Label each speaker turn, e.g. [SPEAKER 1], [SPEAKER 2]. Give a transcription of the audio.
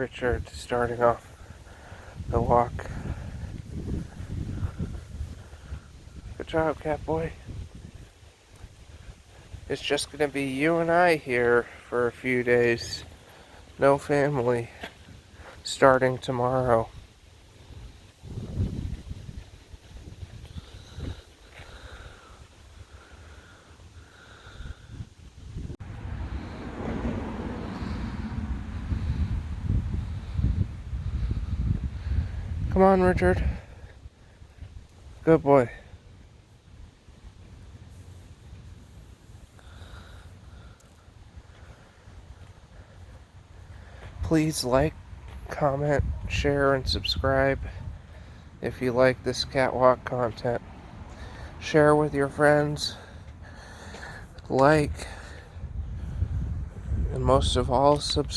[SPEAKER 1] Richard starting off the walk. Good job, Catboy. It's just gonna be you and I here for a few days. No family. Starting tomorrow. Come on, Richard. Good boy. Please like, comment, share, and subscribe if you like this catwalk content. Share with your friends. Like, and most of all, subscribe.